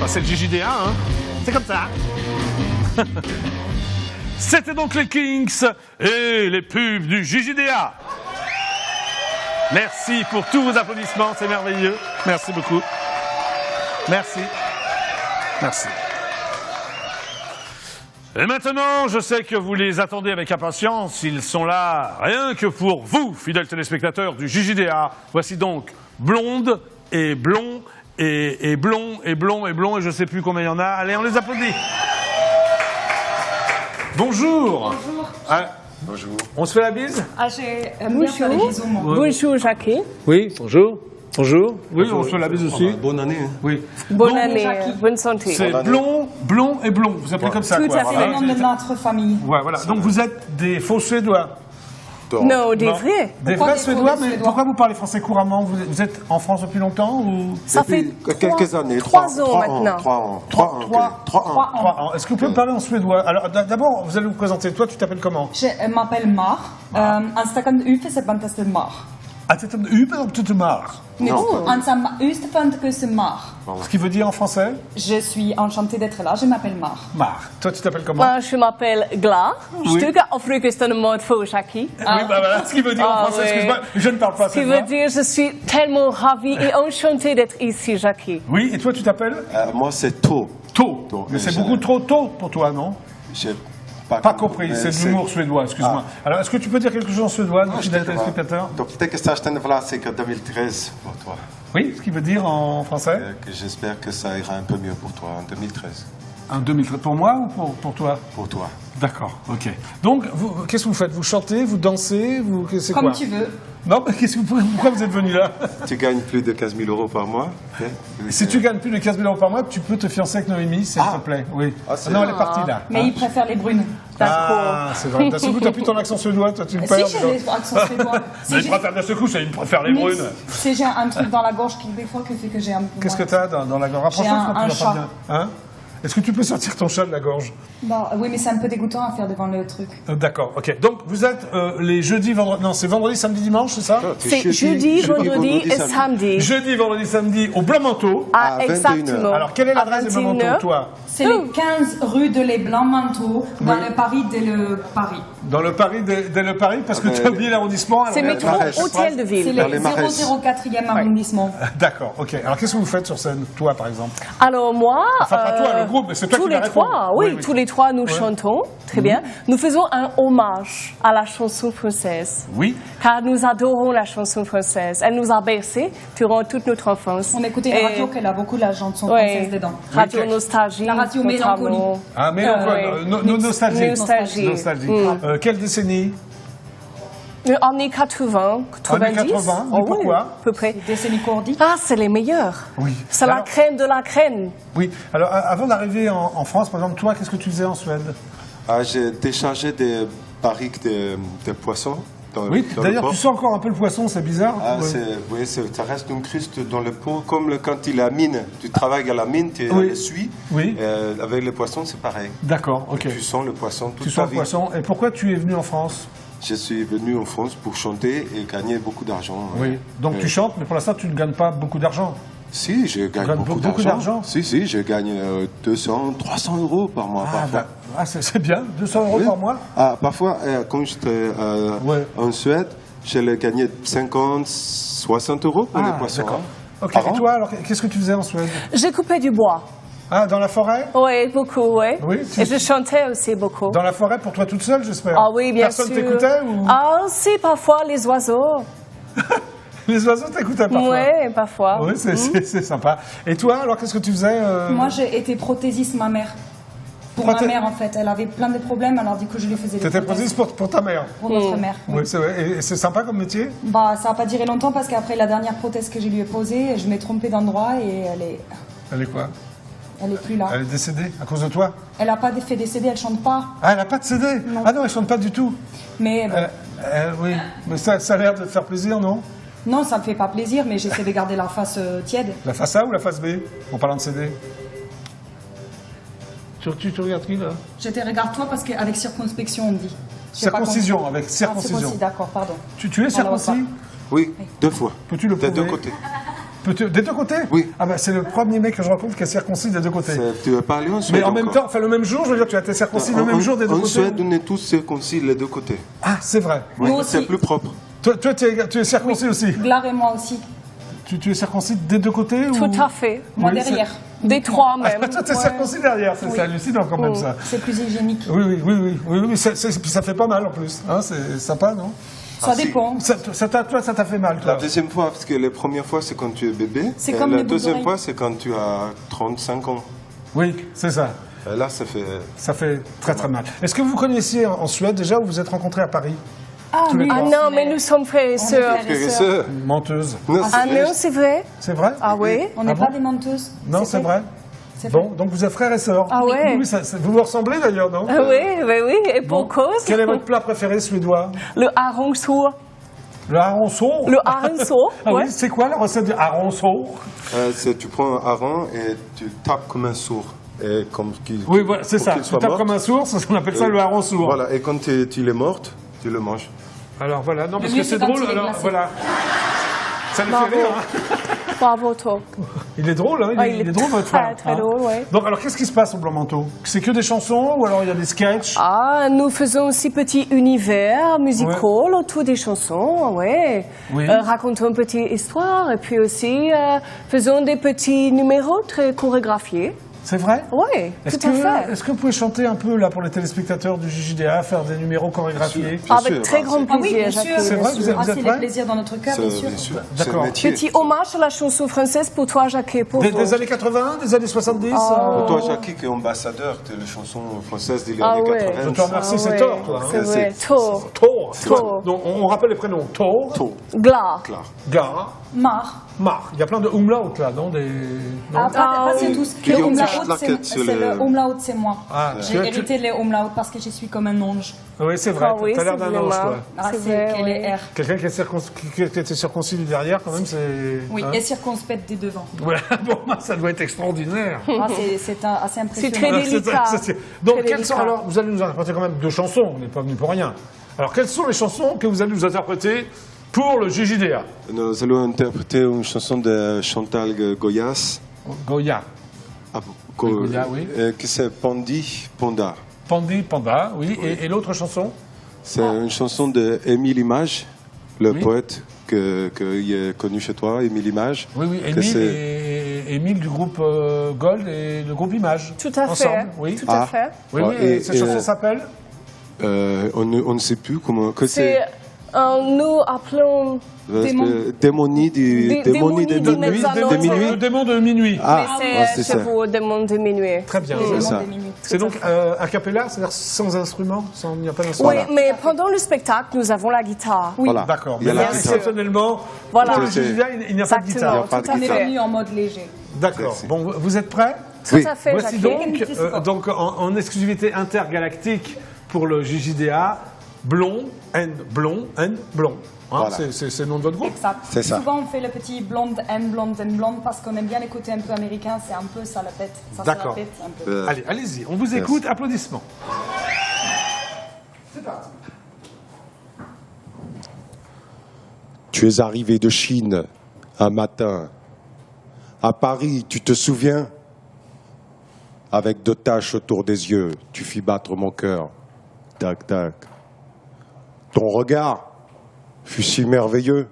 Bah, c'est le JJDA, hein. C'est comme ça. C'était donc les Kings et les pubs du JJDA. Merci pour tous vos applaudissements, c'est merveilleux. Merci beaucoup. Merci. Merci. Et maintenant, je sais que vous les attendez avec impatience. Ils sont là rien que pour vous, fidèles téléspectateurs du JJDA. Voici donc Blonde et Blond et Blond et Blond et Blond et je ne sais plus combien il y en a. Allez, on les applaudit. Bonjour. Bonjour. Ah, Bonjour. on se fait la bise? Bonjour. Bonjour Jackie. Oui, bonjour. Bonjour. Oui, on se fait la bise aussi. Bonne année. Hein. Oui. Bonne Donc, année, bonne santé. C'est blond, blond et blond. Vous appelez comme ça, Tout quoi. à fait. C'est le nom de notre famille. Ouais, voilà. Donc vous êtes des faux Suédois. Non, des Non. vrais. Des Pourquoi vrais des faux Suédois, des mais Suédois pourquoi vous parlez français couramment? Vous êtes en France depuis longtemps ou Ça fait Depuis quelques années. 3 ans maintenant. 3 ans. 3 ans. Est-ce que vous pouvez me parler en suédois? Alors d'abord, vous allez vous présenter. Toi, tu t'appelles comment? Je m'appelle Mar. Anstakan ufesebanteste Mar. Ah, tu te marres. Non. Ansam ufesebanteste Mar. Ce qui veut dire en français? Je suis enchantée d'être là, je m'appelle Mar. Marre. Toi, tu t'appelles comment? Moi, je m'appelle Gla. Oui. Je te offre que c'est un mot faux, Jackie. Oui, bah voilà, ce qui veut dire en Ah, français, oui. excuse-moi, je ne parle pas Ce qui suédois. veut dire je suis tellement ravie et enchantée d'être ici, Jackie. Oui, et toi, tu t'appelles? Moi, c'est tôt. Tôt. Tôt. Mais c'est Je- beaucoup trop tôt pour toi, non? J'ai Pas compris, mais c'est de l'humour suédois, excuse-moi. Alors, est-ce que tu peux dire quelque chose en suédois, nos fidèles téléspectateurs? Donc, peut-être que ça, je t'en voilà, c'est que 2013 pour toi. Oui, ce qui veut dire en français? Que j'espère que ça ira un peu mieux pour toi en 2013. En 2013. Pour moi ou pour toi? Pour toi. D'accord, ok. Donc, qu'est-ce que vous faites? Vous chantez, vous dansez, c'est quoi? Comme tu veux. Non, mais pourquoi vous êtes venu là? Tu gagnes plus de 15 000 euros par mois. Ok. Si tu gagnes plus de 15 000 euros par mois, tu peux te fiancer avec Noémie, s'il te plaît. Oui. Ah, c'est- non, elle est partie là. Mais il préfère les brunes. Ah, c'est vrai. D'un seul coup, t'as plus ton accent suédois, toi, tu me perds. Si j'ai des accents suédois. Mais il préfère d'un seul coup, il préfère les brunes. Si j'ai un truc dans la gorge qui, des fois, que fait que j'ai un peu. Qu'est-ce que t'as dans la gorge? J'ai Rapproche-toi, un tu l'as pas chat. bien. Hein? Est-ce que tu peux sortir ton chat de la gorge? Bah, oui, mais c'est un peu dégoûtant à faire devant le truc. D'accord, ok. Donc, vous êtes les jeudis, vendredi... Non, c'est vendredi, samedi, dimanche, c'est ça? C'est jeudi, vendredi et samedi. Jeudi, vendredi, samedi, au Blanc Manteau. Ah, À 21 exactement. heures. Alors, quelle est l'adresse À des Blanc 21 Manteau, toi? C'est les 15 rue de les Blancs-Manteaux, dans le Paris dès le Paris. Dans le Paris, dès le Paris, parce que tu as oublié l'arrondissement. C'est alors- métro Marais. hôtel de C'est ville. Dans le les Marais. 004e arrondissement. D'accord, ok. Alors, qu'est-ce que vous faites sur scène, toi, par exemple? Alors moi, Enfin, pas toi, le groupe, mais c'est toi tous qui vas les répondre. trois, Oui, oui, oui. tous les trois nous chantons, très bien. Nous faisons un hommage à la chanson française, Oui. car nous adorons la chanson française. Elle nous a bercés durant toute notre enfance. On écoutait une Et- radio qu'elle a beaucoup la chanson Ouais, française dedans. Radio Oui, Nostalgie. La radio notamment. Mélancolie. Ah, mais ouais. nostalgie. Nostalgie. Nostalgie. Mm. Quelle décennie? Années 80, 90. Années 80, mais Oh, oui, pourquoi à peu près. Décennie Cordy. Ah, c'est les meilleurs. Oui. C'est la Alors- crème de la crème. Oui. Alors, avant d'arriver en France, par exemple, toi, qu'est-ce que tu faisais en Suède? J'ai déchargé des barriques de poissons. Oui, dans d'ailleurs, le tu port. sens encore un peu le poisson, c'est bizarre. Ah, Ouais. oui, ça reste une cruste dans le pot, comme quand il a mine. Tu travailles à la mine, tu Oui. le suis. Oui. Avec les poissons, c'est pareil. D'accord, ok. Tu sens le poisson toute Tu ta sens le vie. poisson. Et pourquoi tu es venu en France? Je suis venu en France pour chanter et gagner beaucoup d'argent. Oui. Donc, tu chantes, mais pour l'instant, tu ne gagnes pas beaucoup d'argent. Si, je gagne gagne beaucoup beaucoup d'argent. d'argent Si, je gagne 200, 300 euros par mois. parfois. C'est bien. 200 euros Oui. par mois? Ah, parfois, quand j'étais Ouais. en Suède, je le gagnais 50, 60 euros pour les poissons. d'accord. hein. Ok, Par et an. toi, alors, qu'est-ce que tu faisais en Suède? J'ai coupé du bois. Ah, dans la forêt? Oui, beaucoup, oui. Oui, Et je chantais aussi beaucoup. Dans la forêt pour toi toute seule, j'espère? Ah oui, bien Personne sûr. t'écoutait ou Ah, si, parfois, les oiseaux. les oiseaux t'écoutaient parfois? Oui, parfois. Oui, c'est sympa. Et toi, alors, qu'est-ce que tu faisais? Moi, j'ai été prothésiste, ma mère. Pour Pourquoi ma mère, en fait. Elle avait plein de problèmes, alors du coup, je lui faisais des T'étais prothèses prothésiste pour ta mère? pour notre mère. Oui, c'est vrai. Et c'est sympa comme métier? Bah, ça n'a pas duré longtemps parce qu'après la dernière prothèse que je lui ai posée, je m'ai trompée d'endroit et Elle est quoi? elle est plus là. Elle est décédée à cause de toi? Elle n'a pas fait décéder, elle chante pas. Ah, elle n'a pas de CD? Ah non, elle chante pas du tout. Mais bon, Oui, mais ça a l'air de te faire plaisir, non? non, ça me fait pas plaisir, mais j'essaie de garder la face tiède. La face A ou la face B? En parlant de CD. Tu regardes qui, là? Je te regarde toi parce qu'avec circonspection, on dit. J'ai pas Circoncision, compris. avec circoncision. Ah, d'accord, pardon. Tu es On circoncis? Oui, 2 fois. Peux-tu le Des prouver? 2 côtés. Des deux côtés? Oui. Ah bah c'est le premier mec que je rencontre qui est circoncis des deux côtés. Tu veux parler en Suède Mais en même encore? temps, enfin le même jour, je veux dire, tu as été circoncis le même jour des deux En côtés. Suède, on est tous circoncis les 2 côtés. Ah, c'est vrai. Oui, Nous c'est aussi. plus propre. Toi tu es circoncis aussi. Glar et moi aussi. Tu es circoncis des deux côtés ou... Tout à fait. Moi Oui, derrière. Des trois Ah, même. toi t'es Ouais. circoncis derrière, c'est Oui. hallucinant quand même ça. C'est plus hygiénique. Oui, puis ça fait pas mal en plus. Hein, c'est sympa, non? Ça Ah, si. dépend. Toi, ça t'a fait mal, toi. La deuxième fois, parce que la première fois, c'est quand tu es bébé. C'est et comme la les boucles deuxième d'oreilles. fois, c'est quand tu as 35 ans. Oui, c'est ça. Et là, ça fait... Ça fait très très mal. Est-ce que vous connaissiez en Suède déjà ou vous vous êtes rencontrés à Paris? Ah Tous les oui. deux. Ah non, mais nous sommes frères et sœurs. frères et Frères et sœurs. sœurs. Menteuse. Non, Ah non, c'est vrai? C'est vrai? Ah oui? On n'est Ah pas bon des menteuses. Non, c'est vrai. C'est Bon, donc vous êtes frères et sœurs. Ah ouais? Oui, vous vous ressemblez d'ailleurs, non? Ah oui, et pour Bon. cause. Quel est votre plat préféré suédois? Le haronsår. Le hareng-sour. Le haronsår, Ah ouais. oui, c'est quoi la recette du hareng-sour? Tu prends un hareng et tu tapes comme un sourd. Et comme Oui, voilà, c'est pour ça. qu'il Tu soit tapes mort. comme un sourd, on appelle ça le hareng-sour. Voilà, et quand tu l'es morte, tu le manges. Alors voilà, non, parce mieux, que c'est c'est quand drôle, il est alors glacé. voilà. Ça lui Bravo. fait rire, hein. Bravo, toi. Il est drôle, hein, Ah, il est drôle, votre frère. très drôle, ouais. Donc, alors, qu'est-ce qui se passe au Blanc-Manteau? C'est que des chansons ou alors il y a des sketchs? Ah, nous faisons aussi petit univers musical autour des chansons, ouais. Oui. Racontons une petite histoire et puis aussi faisons des petits numéros très chorégraphiés. C'est vrai? Oui, Est-ce tout à fait. que vous pouvez chanter un peu là pour les téléspectateurs du JJDA, faire des numéros chorégraphiés? Bien Avec sûr, très hein, grand Ah oui, plaisir, bien sûr. Jacques. C'est vrai, vous êtes Ah, c'est prêts? des plaisirs dans notre cœur, bien sûr. Bien sûr. D'accord. C'est un métier. Petit hommage à la chanson française pour toi, Jacques, et pour vous. Des années 80, des années 70 Pour toi, Jackie, qui est ambassadeur de la chanson française des Ah années ouais. 80. Je te remercie, c'est ouais, Thor, toi. Hein. C'est vrai, C'est- Thor, Thor. Thor. Donc, on rappelle les prénoms. Thor, Tôt, Glar. clair. Gar, Mar. Mar. Il y a plein de umlaut là, non? Non Ah, pas c'est tous. Le Guillaume umlaut, Schlackett, c'est c'est le umlaut, c'est moi. Ah, J'ai hérité les umlaut parce que je suis comme un ange. Oui, c'est vrai. Ah oui, T'as l'air c'est d'un ange, vraiment. toi. Ah, C'est c'est vrai, qu'elle oui. est R. Quelqu'un qui était circoncis du derrière, quand même, c'est... Oui, hein? et circonspecte des devants. Voilà, bon, ça doit être extraordinaire. Ah, c'est assez impressionnant. très délicat. Donc, Très quelles sont, délicat. alors, vous allez nous interpréter quand même 2 chansons, on n'est pas venu pour rien. Alors, quelles sont les chansons que vous allez nous interpréter pour le JJDA? Nous allons interpréter une chanson de Chantal Goyas. Goya. Ah, Goya, oui. Qui c'est Pandi Panda. Pandi, Panda, oui. Et l'autre chanson? C'est une chanson de Émile Image, le Oui. poète qui est connu chez toi, Émile Image. Oui, oui, Que Émile c'est- et Émile du groupe Gold et le groupe Image. Tout à fait. Ensemble, oui. Tout à fait. Oui, oui, Et- et cette et- chanson s'appelle? On ne sait plus comment. Que C'est, nous appelons Démonie Démonie de di minuit. mezzanotte. De minuit. Le démon de minuit. Ah, c'est ça. pour des mondes de minuit. Très bien. C'est ça. C'est donc a cappella, c'est-à-dire sans instrument, il n'y a pas d'instrument. Oui, mais pendant le spectacle, nous avons la guitare. Voilà. D'accord. Il y a Mais la là, guitare. exceptionnellement, Voilà. pour le JJDA, il n'y a pas de Exactement, guitare. pas de tout à On est fait. venu en mode léger. D'accord. Merci. Bon, vous êtes prêts? Tout Oui. à fait, Voici Jackie. donc en exclusivité intergalactique pour le JJDA, Blond and Blond and Blond. Hein, Voilà. c'est le nom de votre groupe? Exact. C'est ça. Souvent, on fait le petit blonde and blonde and blonde parce qu'on aime bien les côtés un peu américains. C'est un peu ça la pète. Ça se la D'accord. pète un peu. Allez, allez-y, on vous écoute, applaudissements. C'est parti. Tu es arrivé de Chine un matin. À Paris, tu te souviens? Avec 2 taches autour des yeux, tu fis battre mon cœur. Tac, tac. Ton regard fut si merveilleux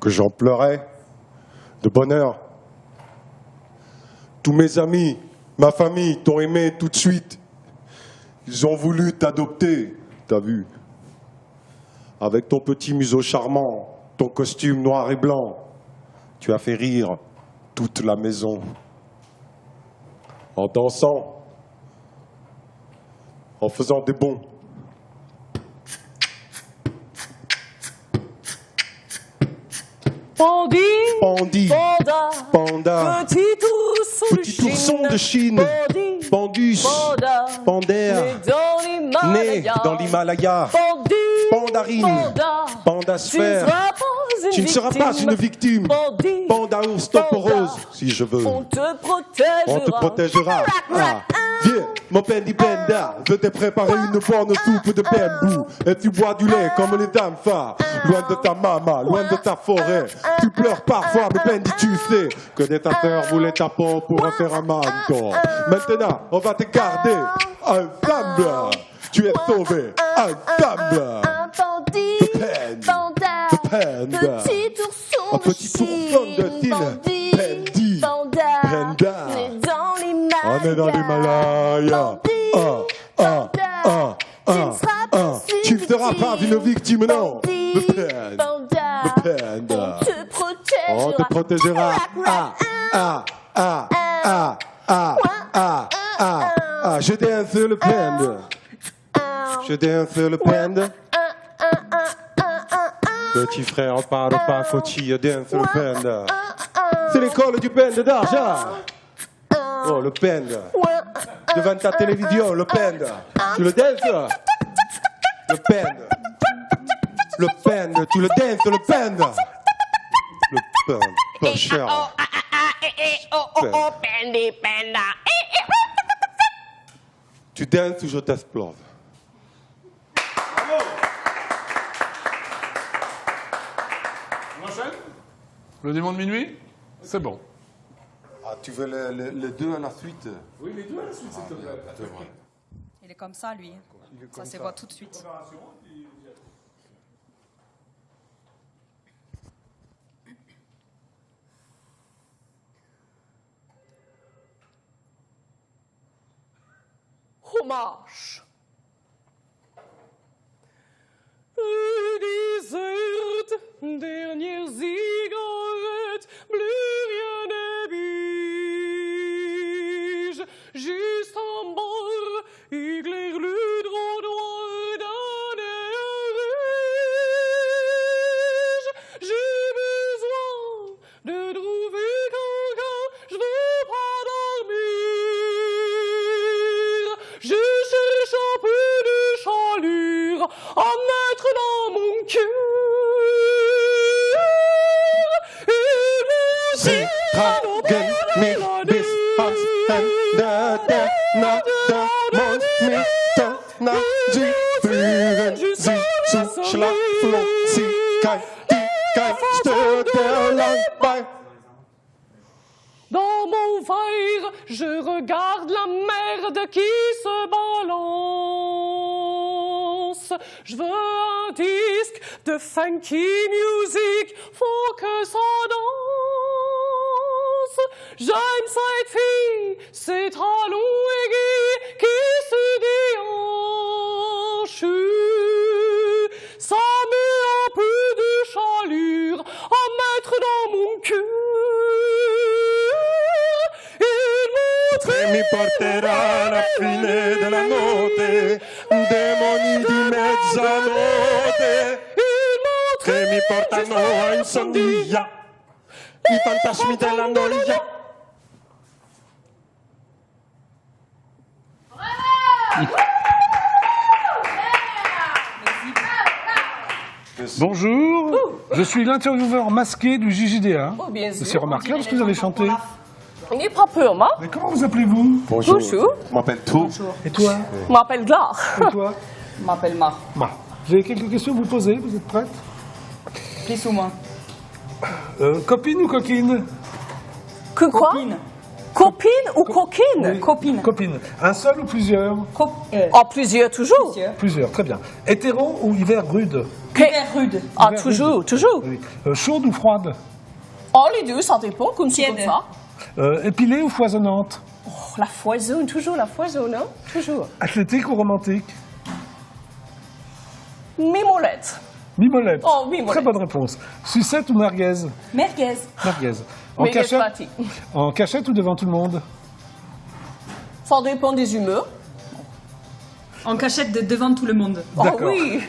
que j'en pleurais de bonheur. Tous mes amis, ma famille t'ont aimé tout de suite. Ils ont voulu t'adopter, t'as vu? Avec ton petit museau charmant, ton costume noir et blanc, tu as fait rire toute la maison. En dansant, en faisant des bonds. Pandi, Pandi, Panda, Panda, petit ourson petit ourson de Chine, Pandi, Pandus, Panda, Pander, né né dans l'Himalaya, Pandi, Pandarine, Panda, Pandasphère. tu ne seras pas une victime. Pandi, Pandi, Panda ours toporose, Panda, si je veux. on te protégera. On te protégera. Ah, Viens, mon Pendi Penda, je t'ai préparé une bonne soupe de bambou. Et tu bois du lait comme les enfants. Loin de ta maman, loin de ta forêt. Tu pleures parfois, mais Pendi, tu sais que des tasseurs voulaient ta peau pour en faire un manteau. Maintenant, on va te garder ensemble. Tu es sauvé, ensemble. Bandit, Panda, Panda, petit ourson un petit ourson de style Pendi, Panda, Panda. on est dans l'Himalaya. Tu ne seras pas une victime, non. Le Panda, Panda. on te protégera. Je danse le Panda. Je danse le Panda. Petit frère, parle pas, Fauci, je danse le Panda. C'est l'école du Panda d'argent. Oh, le Panda. Devant ta télévision, le Panda. Tu le danses. Le Panda. Le Panda, tu le danses, le Panda. Le Panda, pas cher. Tu danses ou je t'explose. On enchaîne? Le démon de minuit? C'est bon. Ah, tu veux les deux à la suite? Oui, les deux à la suite, s'il te plaît. Il est comme ça, lui. Ça se voit tout de suite. Hommage. Déserte, dernière cigarette, plus rien n'ébige. Juste en bord, éclaire le droit d'un air riche. J'ai besoin de trouver quelqu'un, je veux pas dormir. Je cherche un peu de chaleur à mettre dans mon cœur. Dans mon verre, je regarde la merde qui se balance. Je veux un disque de funky music, faut que ça danse. J'aime cette fille, ses talons aiguës qui se déhanchent. Ça met un peu de chaleur à mettre dans mon cœur. Mi porterà alla fine della notte, demoni di mezzanotte, che mi portano a insonnia, i fantasmi della noia. Bonjour, je suis l'intervieweur masqué du JJDA. Oh, bien sûr. C'est remarquable ce que vous avez chanté. N'aie pas peur, moi. Mais comment vous appelez-vous? Bonjour. Bonjour. Je m'appelle Trou. Et toi? Je m'appelle Glar. Et toi? Je m'appelle Mar. Bah, j'ai quelques questions à vous poser, vous êtes prête? Plus ou moins. Copine ou coquine? Que quoi? Copine. Copine ou coquine? Oui. Copine. Copine. Un seul ou plusieurs? Oh, plusieurs, toujours. Plusieurs. Plusieurs, très bien. Hétéro ou hiver rude? Hyper rude. Ah, Hiver toujours, rude. toujours. Oui. Chaude ou froide? Oh, les deux, ça dépend, comme ci, comme Tiède. ça. Épilée ou foisonnante? Oh, la foisonne, toujours la foisonne, hein? Toujours. Athlétique ou romantique? Mimolette. Mimolette. Oh, mimolette. Très bonne réponse. Sucette ou merguez? Merguez. Merguez. En Mais cachette, parti. en cachette ou devant tout le monde? Ça dépend des humeurs. En cachette devant tout le monde. Oh D'accord. oui.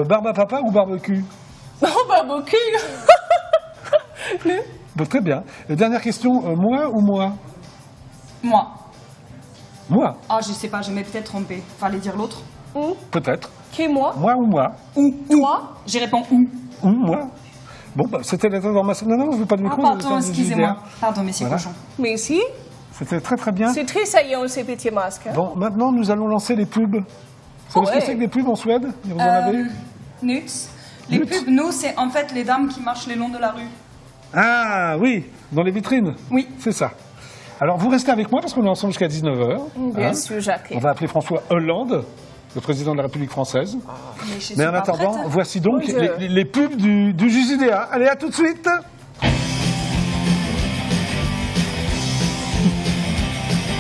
Barbe à papa ou barbecue? Oh, barbecue. Bon, très bien. Dernière question, moi ou moi? Moi. Moi, Ah, je sais pas, je m'ai peut-être trompé. Fallait dire l'autre. peut-être. Qui est moi? Moi ou moi? Toi? J'y réponds où? Ou moi? Bon, bah, c'était les informations. Non, non, je veux pas de Ah, micro. pardon, c'est un excusez-moi. JDA. Pardon, monsieur Voilà. Cochon. Mais si. C'était très très bien. C'est très saillant, ces petits masques. Hein. Bon, maintenant nous allons lancer les pubs. Vous savez ce que c'est que des pubs en Suède? Vous en avez? Nuts. Les pubs, nous, c'est en fait les dames qui marchent le long de la rue. Ah oui, dans les vitrines. Oui. C'est ça. Alors vous restez avec moi parce qu'on est ensemble jusqu'à 19h. Bien sûr, Jacques. On va appeler François Hollande, le président de la République française. Mais je suis Mais en pas attendant, prête. voici donc Oui, les pubs du JJDA. Allez, à tout de suite.